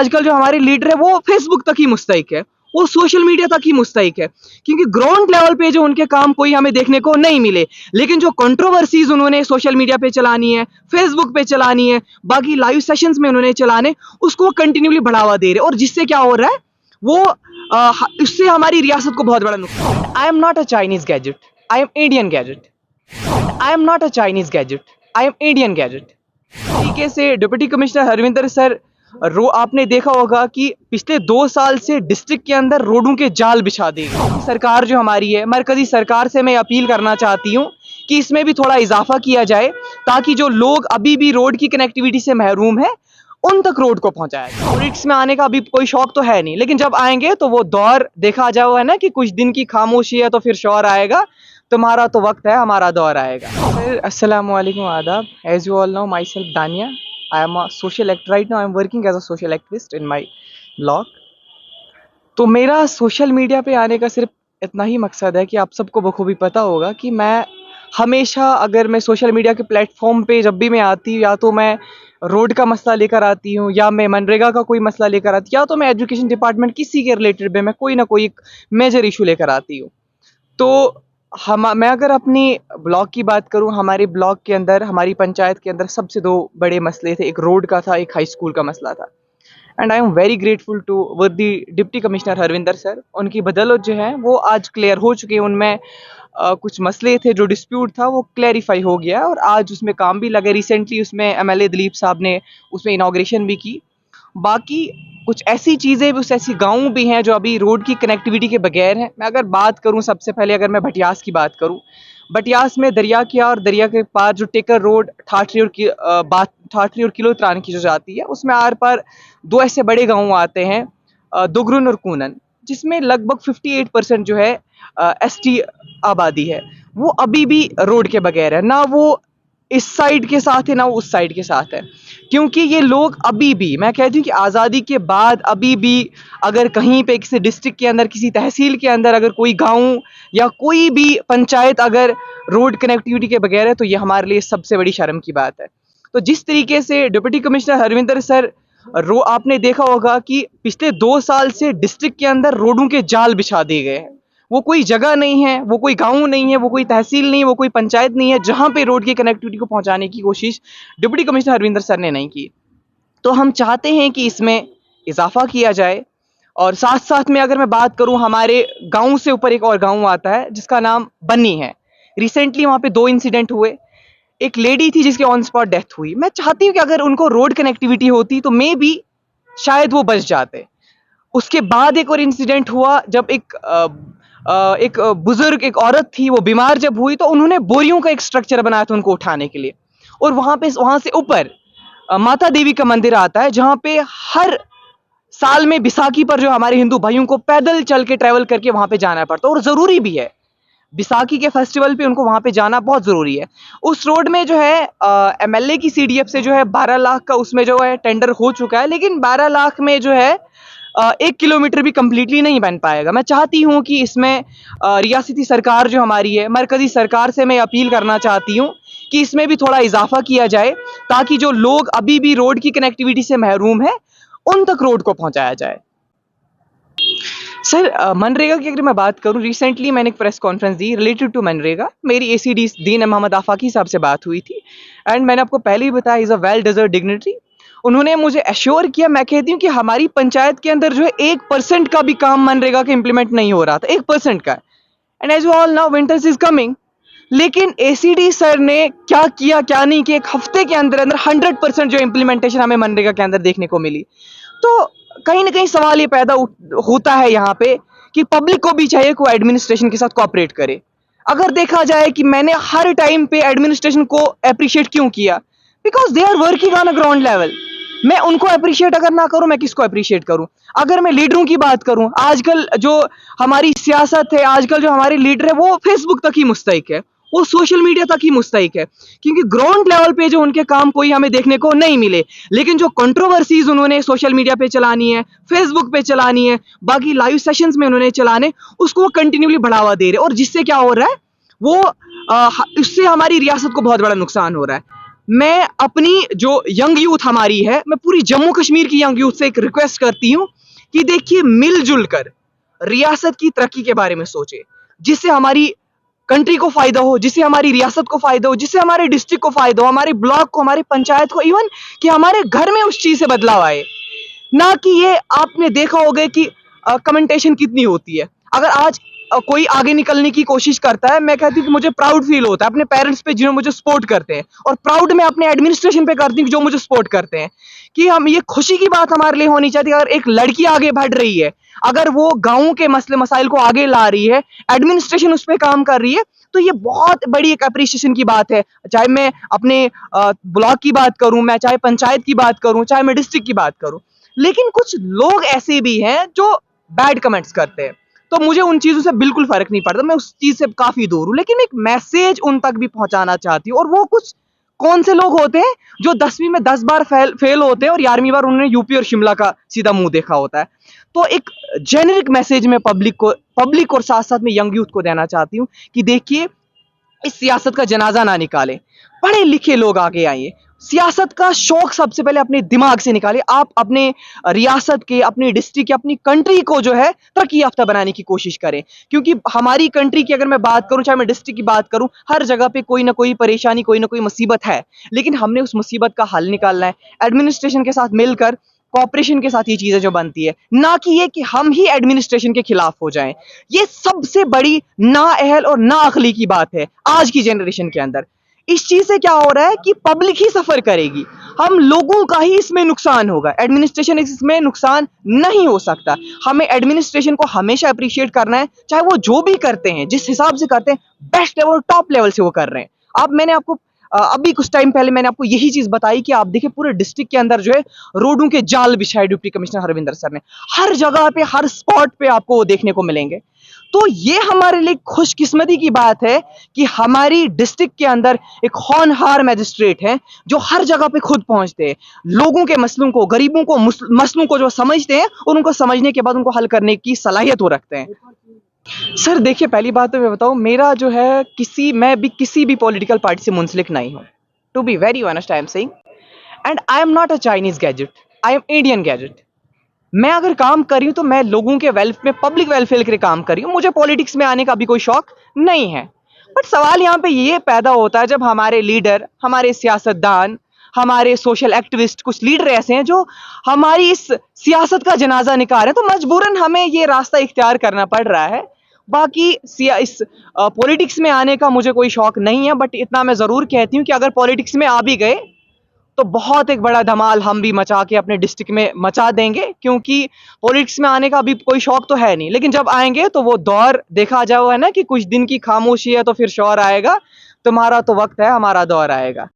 आजकल जो हमारे लीडर है वो फेसबुक तक ही मुस्तहिक है, वो सोशल मीडिया तक ही मुस्तहिक है, क्योंकि ग्राउंड लेवल पे जो उनके काम कोई हमें देखने को नहीं मिले। लेकिन जो कंट्रोवर्सीज उन्होंने सोशल मीडिया पे चलानी है, फेसबुक पे चलानी है, बाकी लाइव सेशंस में उन्होंने चलाने, उसको कंटिन्यूली बढ़ावा दे रहे, और जिससे क्या हो रहा है वो इससे हमारी रियासत को बहुत बड़ा नुकसान। आई am not a Chinese gadget, I am Indian gadget. I am not a Chinese gadget, I am Indian gadget. तरीके से डिप्टी कमिश्नर हरविंदर सर आपने देखा होगा कि पिछले 2 साल से डिस्ट्रिक्ट के अंदर रोडों के जाल बिछा दी गई। सरकार जो हमारी है, मरकजी सरकार से मैं अपील करना चाहती हूँ कि इसमें भी थोड़ा इजाफा किया जाए, ताकि जो लोग अभी भी रोड की कनेक्टिविटी से महरूम है उन तक रोड को पहुंचाया जाए। पॉलिटिक्स में आने का अभी कोई शौक तो है नहीं, लेकिन जब आएंगे तो वो दौर देखा जाओ है ना कि कुछ दिन की खामोशी है तो फिर शौर आएगा। तुम्हारा तो वक्त है, हमारा दौर आएगा। सर अस्सलाम वालेकुम, आदाब। As you all know, myself Dania. I am a social actor right now. I am working as a social activist in my blog. तो मेरा सोशल मीडिया पे आने का सिर्फ इतना ही मकसद है कि आप सबको बखूबी पता होगा कि मैं हमेशा, अगर मैं सोशल मीडिया के प्लेटफॉर्म पे जब भी मैं आती हूँ, या तो मैं रोड का मसला लेकर आती हूँ, या मैं मनरेगा का कोई मसला लेकर आती हूँ, या तो मैं एजुकेशन डिपार्टमेंट किसी के रिलेटेड में मैं कोई ना कोई मेजर इशू लेकर आती हूँ। तो मैं अगर अपनी ब्लॉक की बात करूं, हमारे ब्लॉक के अंदर, हमारी पंचायत के अंदर सबसे 2 बड़े मसले थे। एक रोड का था, एक हाई स्कूल का मसला था। And I am very grateful to worthy deputy commissioner Harvinder sir. उनकी बदौलत जो है वो आज क्लियर हो चुके हैं। उनमें कुछ मसले थे, जो डिस्प्यूट था वो क्लैरिफाई हो गया, और आज उसमें काम भी लगे। रिसेंटली उसमें MLA दिलीप साहब ने उसमें इनाग्रेशन भी की। बाकी कुछ ऐसी चीज़ें भी, कुछ ऐसी गाँव भी हैं जो अभी रोड की कनेक्टिविटी के बगैर हैं। मैं अगर बात करूं, सबसे पहले अगर मैं भटियास की बात करूं, भटियास में दरिया किया और दरिया के पार जो टेकर रोड ठाठरी और किलोत्रान की जो जाती है, उसमें आर पार 2 ऐसे बड़े गाँव आते हैं, दुगरुन और कूनन, जिसमें लगभग 58% जो है ST आबादी है। वो अभी भी रोड के बगैर है, ना वो इस साइड के साथ है ना वो उस साइड के साथ है, क्योंकि ये लोग अभी भी, मैं कहती हूँ कि आज़ादी के बाद अभी भी अगर कहीं पे किसी डिस्ट्रिक्ट के अंदर, किसी तहसील के अंदर अगर कोई गांव या कोई भी पंचायत अगर रोड कनेक्टिविटी के बगैर है, तो ये हमारे लिए सबसे बड़ी शर्म की बात है। तो जिस तरीके से डिप्टी कमिश्नर हरविंदर सर आपने देखा होगा कि पिछले 2 साल से डिस्ट्रिक्ट के अंदर रोडों के जाल बिछा दिए गए हैं। वो कोई जगह नहीं है, वो कोई गांव नहीं है, वो कोई तहसील नहीं है, वो कोई पंचायत नहीं है जहां पे रोड की कनेक्टिविटी को पहुंचाने की कोशिश डिप्टी कमिश्नर हरविंदर सर ने नहीं की। तो हम चाहते हैं कि इसमें इजाफा किया जाए। और साथ साथ में अगर मैं बात करूं, हमारे गांव से ऊपर एक और गांव आता है जिसका नाम बन्नी है। रिसेंटली वहां पे 2 इंसिडेंट हुए। एक लेडी थी जिसकी ऑन स्पॉट डेथ हुई। मैं चाहती हूँ कि अगर उनको रोड कनेक्टिविटी होती तो मे बी शायद वो बच जाते। उसके बाद एक और इंसिडेंट हुआ, जब एक बुजुर्ग, एक औरत थी, वो बीमार जब हुई तो उन्होंने बोरियों का एक स्ट्रक्चर बनाया था उनको उठाने के लिए, और वहां से ऊपर माता देवी का मंदिर आता है, जहां पे हर साल में बैसाखी पर जो हमारे हिंदू भाइयों को पैदल चल के ट्रैवल करके वहां पे जाना पड़ता है, और जरूरी भी है। बैसाखी के फेस्टिवल पे उनको वहां पे जाना बहुत जरूरी है। उस रोड में जो है MLA की CDF से जो है 12 लाख का उसमें जो है टेंडर हो चुका है, लेकिन 12 लाख में जो है 1 किलोमीटर भी कंप्लीटली नहीं बन पाएगा। मैं चाहती हूं कि इसमें रियासती सरकार जो हमारी है, मरकजी सरकार से मैं अपील करना चाहती हूं कि इसमें भी थोड़ा इजाफा किया जाए, ताकि जो लोग अभी भी रोड की कनेक्टिविटी से महरूम है उन तक रोड को पहुंचाया जाए। सर मनरेगा की अगर मैं बात करूं, रिसेंटली मैंने एक प्रेस कॉन्फ्रेंस दी रिलेटेड टू मनरेगा। मेरी ACD दीन मोहम्मद आफाकी साहब से बात हुई थी, एंड मैंने आपको पहले ही बताया, is a well deserved dignitary. उन्होंने मुझे एश्योर किया, मैं कहती हूँ कि हमारी पंचायत के अंदर जो है 1% का भी काम मनरेगा के इंप्लीमेंट नहीं हो रहा था, 1% का। And as you all now winters is coming, लेकिन ACD सर ने क्या किया क्या नहीं किया, 1 हफ्ते के अंदर अंदर 100% जो इम्प्लीमेंटेशन हमें मनरेगा के अंदर देखने को मिली। तो कहीं ना कहीं सवाल ये पैदा होता है यहाँ पे कि पब्लिक को भी चाहिए कोई एडमिनिस्ट्रेशन के साथ कोऑपरेट करे। अगर देखा जाए कि मैंने हर टाइम पे एडमिनिस्ट्रेशन को अप्रिशिएट क्यों किया, because they are working on a ground level. मैं उनको अप्रिशिएट अगर ना करूं, मैं किसको अप्रिशिएट करूं? अगर मैं लीडरों की बात करूं, आजकल जो हमारी सियासत है, आजकल जो हमारे लीडर है वो फेसबुक तक ही मुस्तहिक है, वो सोशल मीडिया तक ही मुस्तहिक है, क्योंकि ग्राउंड लेवल पे जो उनके काम कोई हमें देखने को नहीं मिले। लेकिन जो कंट्रोवर्सीज उन्होंने सोशल मीडिया पे चलानी है, फेसबुक पे चलानी है, बाकी लाइव सेशंस में उन्होंने चलाने, उसको कंटिन्यूली बढ़ावा दे रहे, और जिससे क्या हो रहा है वो इससे हमारी रियासत को बहुत बड़ा नुकसान हो रहा है। मैं अपनी जो यंग यूथ हमारी है, मैं पूरी जम्मू कश्मीर की यंग यूथ से एक रिक्वेस्ट करती हूँ कि देखिए, मिलजुल कर रियासत की तरक्की के बारे में सोचे, जिससे हमारी कंट्री को फायदा हो, जिससे हमारी रियासत को फायदा हो, जिससे हमारे डिस्ट्रिक्ट को फायदा हो, हमारे ब्लॉक को, हमारी पंचायत को, इवन कि हमारे घर में उस चीज से बदलाव आए। ना कि ये आपने देखा होगा कि कमेंटेशन कितनी होती है। अगर आज कोई आगे निकलने की कोशिश करता है, मैं कहती हूँ कि मुझे प्राउड फील होता है अपने पेरेंट्स पे जिन्होंने मुझे सपोर्ट करते हैं, और प्राउड मैं अपने एडमिनिस्ट्रेशन पे करती हूँ जो मुझे सपोर्ट करते हैं। कि हम ये खुशी की बात हमारे लिए होनी चाहिए, अगर एक लड़की आगे बढ़ रही है, अगर वो गाँव के मसले मसाइल को आगे ला रही है, एडमिनिस्ट्रेशन उस पर काम कर रही है, तो ये बहुत बड़ी एक अप्रिसिएशन की बात है। चाहे मैं अपने ब्लॉक की बात करूं, मैं चाहे पंचायत की बात करूं, चाहे मैं डिस्ट्रिक्ट की बात करूं। लेकिन कुछ लोग ऐसे भी हैं जो बैड कमेंट्स करते हैं, तो मुझे उन चीजों से बिल्कुल फर्क नहीं पड़ता, मैं उस चीज से काफी दूर हूं। लेकिन एक मैसेज उन तक भी पहुंचाना चाहती हूँ, और वो कुछ कौन से लोग होते हैं जो 10वीं में 10 बार फेल होते हैं और 11वीं बार उन्होंने यूपी और शिमला का सीधा मुंह देखा होता है। तो एक जेनेरिक मैसेज में पब्लिक और साथ साथ में यंग यूथ को देना चाहती हूँ कि देखिए, इस सियासत का जनाजा ना निकालें, पढ़े लिखे लोग आगे आइए, सियासत का शौक सबसे पहले अपने दिमाग से निकालें। आप अपने रियासत के, अपनी डिस्ट्रिक्ट के, अपनी कंट्री को जो है तरक्की याफ्ता बनाने की कोशिश करें। क्योंकि हमारी कंट्री की अगर मैं बात करूं, चाहे मैं डिस्ट्रिक्ट की बात करूं, हर जगह पे कोई ना कोई परेशानी, कोई ना कोई मुसीबत है, लेकिन हमने उस मुसीबत का हल निकालना है एडमिनिस्ट्रेशन के साथ मिलकर, कॉपरेशन के साथ ये चीजें जो बनती है, ना कि ये कि हम ही एडमिनिस्ट्रेशन के खिलाफ हो जाएं। ये सबसे बड़ी नाअहल और नाअक्ली की बात है आज की जनरेशन के अंदर। इस चीज से क्या हो रहा है कि पब्लिक ही सफर करेगी, हम लोगों का ही इसमें नुकसान होगा, एडमिनिस्ट्रेशन इसमें नुकसान नहीं हो सकता। हमें एडमिनिस्ट्रेशन को हमेशा अप्रिशिएट करना है, चाहे वो जो भी करते हैं, जिस हिसाब से करते हैं, बेस्ट लेवल, टॉप लेवल से वो कर रहे हैं। अब मैंने आपको अभी कुछ टाइम पहले मैंने आपको यही चीज बताई कि आप देखिए, पूरे डिस्ट्रिक्ट के अंदर जो है रोडों के जाल बिछाए डिप्टी कमिश्नर हरविंदर सर ने, हर जगह पे, हर स्पॉट पे आपको वो देखने को मिलेंगे। तो ये हमारे लिए खुशकिस्मती की बात है कि हमारी डिस्ट्रिक्ट के अंदर एक होनहार मैजिस्ट्रेट हैं जो हर जगह पे खुद पहुंचते हैं, लोगों के मसलों को, गरीबों को मसलों को जो समझते हैं, और उनको समझने के बाद उनको हल करने की सलाहियत वो रखते हैं। सर देखिए, पहली बात तो मैं बताऊं, मेरा जो है मैं भी किसी भी पॉलिटिकल पार्टी से मुंसलिक नहीं हूं। To be very honest I am saying, and I am not a Chinese gadget, I am Indian gadget. मैं अगर काम कर रही हूं तो मैं लोगों के में पब्लिक वेलफेयर के लिए काम कर रही हूं, मुझे पॉलिटिक्स में आने का भी कोई शौक नहीं है। बट सवाल यहाँ पे ये पैदा होता है जब हमारे लीडर, हमारे सियासतदान, हमारे सोशल एक्टिविस्ट, कुछ लीडर ऐसे हैं जो हमारी इस सियासत का जनाजा निकाल रहे हैं, तो मजबूरन हमें ये रास्ता इख्तियार करना पड़ रहा है। बाकी इस पॉलिटिक्स में आने का मुझे कोई शौक नहीं है, बट इतना मैं जरूर कहती हूँ कि अगर पॉलिटिक्स में आ भी गए तो बहुत एक बड़ा धमाल हम भी मचा के अपने डिस्ट्रिक्ट में मचा देंगे, क्योंकि पॉलिटिक्स में आने का अभी कोई शौक तो है नहीं। लेकिन जब आएंगे तो वो दौर देखा जाओ, है ना, कि कुछ दिन की खामोशी है तो फिर शौर आएगा। तुम्हारा तो वक्त है, हमारा दौर आएगा।